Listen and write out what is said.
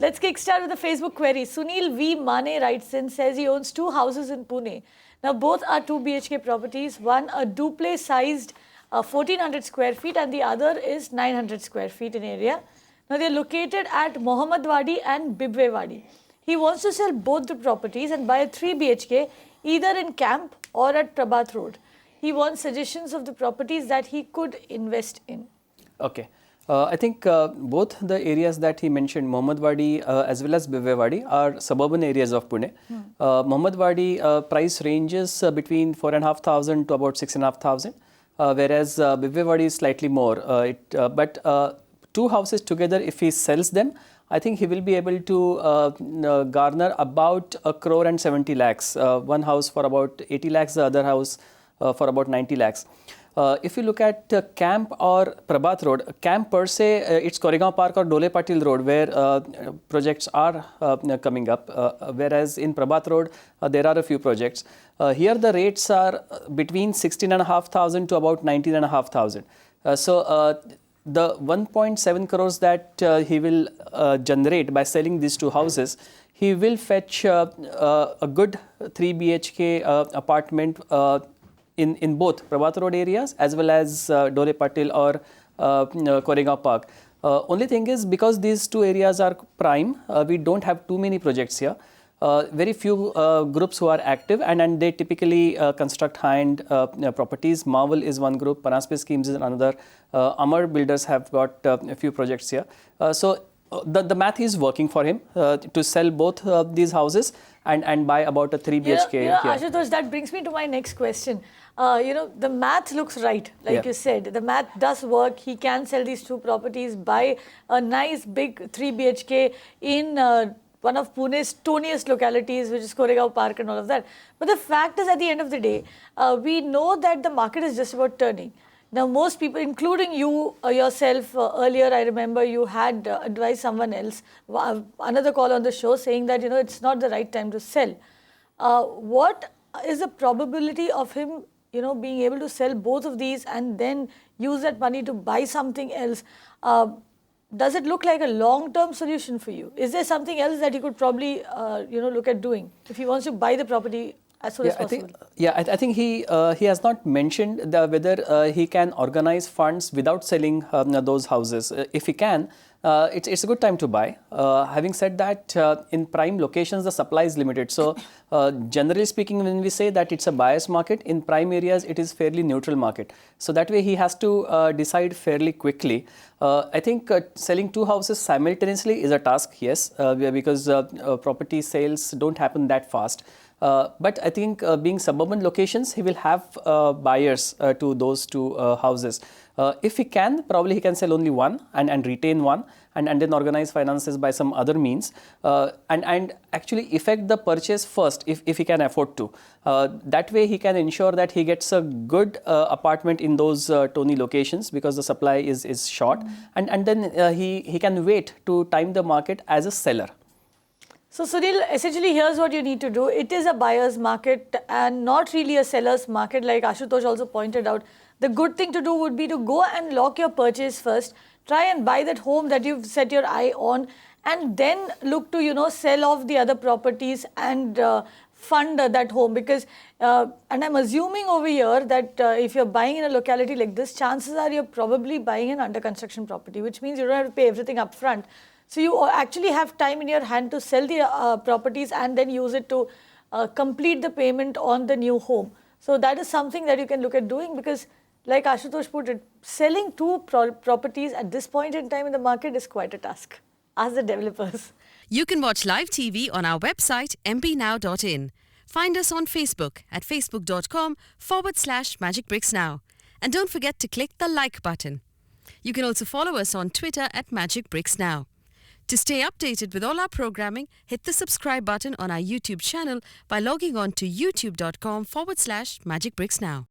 Let's kickstart with a Facebook query. Sunil V. Mane writes in, says he owns 2 houses in Pune. Now, both are 2 BHK properties. One, a duplex sized 1400 square feet, and the other is 900 square feet in area. Now, they're located at Mohammed Wadi and Bibwewadi. He wants to sell both the properties and buy a 3 BHK either in Camp or at Prabhat Road. He wants suggestions of the properties that he could invest in. Okay. I think both the areas that he mentioned, Mohammed Wadi as well as Bibwewadi, are suburban areas of Pune. Mohammed Wadi price ranges between 4,500 to about 6,500, whereas Bibwewadi is slightly more. But 2 houses together, if he sells them, I think he will be able to garner about 1 crore and 70 lakhs. One house for about 80 lakhs, the other house for about 90 lakhs. If you look at Camp or Prabhat Road, Camp per se, it's Koregaon Park or Dole Patil Road where projects are coming up, whereas in Prabhat Road, there are a few projects. Here the rates are between 16,500 to about 19,500. So the 1.7 crores that he will generate by selling these 2 houses, he will fetch a good 3 BHK apartment in both Prabhat Road areas as well as Dole Patil or Koregaon Park. Only thing is, because these 2 areas are prime, we don't have too many projects here. Very few groups who are active, and they typically construct high-end properties. Marvel is one group, Paranjape schemes is another. Amar builders have got a few projects here. So the math is working for him to sell both these houses and buy about a 3 BHK here. Ashutosh, that brings me to my next question. The math looks right, like you said. The math does work. He can sell these 2 properties, buy a nice big 3 BHK in one of Pune's stoniest localities, which is Koregaon Park and all of that. But the fact is, at the end of the day, we know that the market is just about turning. Now, most people, including you yourself, earlier I remember you had advised someone else, another call on the show, saying that, it's not the right time to sell. What is the probability of him, being able to sell both of these and then use that money to buy something else? Does it look like a long-term solution for you? Is there something else that he could probably, look at doing if he wants to buy the property as soon as possible? I think he has not mentioned whether he can organize funds without selling those houses. If he can, it's a good time to buy. Having said that, in prime locations, the supply is limited. So generally speaking, when we say that it's a buyer's market, in prime areas, it is fairly neutral market. So that way he has to decide fairly quickly. I think selling 2 houses simultaneously is a task, yes, because property sales don't happen that fast. But I think being suburban locations, he will have buyers to those 2 houses. If he can, probably he can sell only one and retain one and then organize finances by some other means and actually effect the purchase first if he can afford to. That way he can ensure that he gets a good apartment in those Tony locations because the supply is short and then he can wait to time the market as a seller. So, Sunil, essentially, here's what you need to do. It is a buyer's market and not really a seller's market, like Ashutosh also pointed out. The good thing to do would be to go and lock your purchase first, try and buy that home that you've set your eye on, and then look to, sell off the other properties and fund that home. Because, and I'm assuming over here that if you're buying in a locality like this, chances are you're probably buying an under construction property, which means you don't have to pay everything up front. So you actually have time in your hand to sell the properties and then use it to complete the payment on the new home. So that is something that you can look at doing because, like Ashutosh put it, selling 2 properties at this point in time in the market is quite a task. Ask the developers. You can watch live TV on our website mpnow.in. Find us on Facebook at facebook.com/magicbricksnow. And don't forget to click the like button. You can also follow us on Twitter at magicbricksnow. To stay updated with all our programming, hit the subscribe button on our YouTube channel by logging on to youtube.com/magicbricksnow.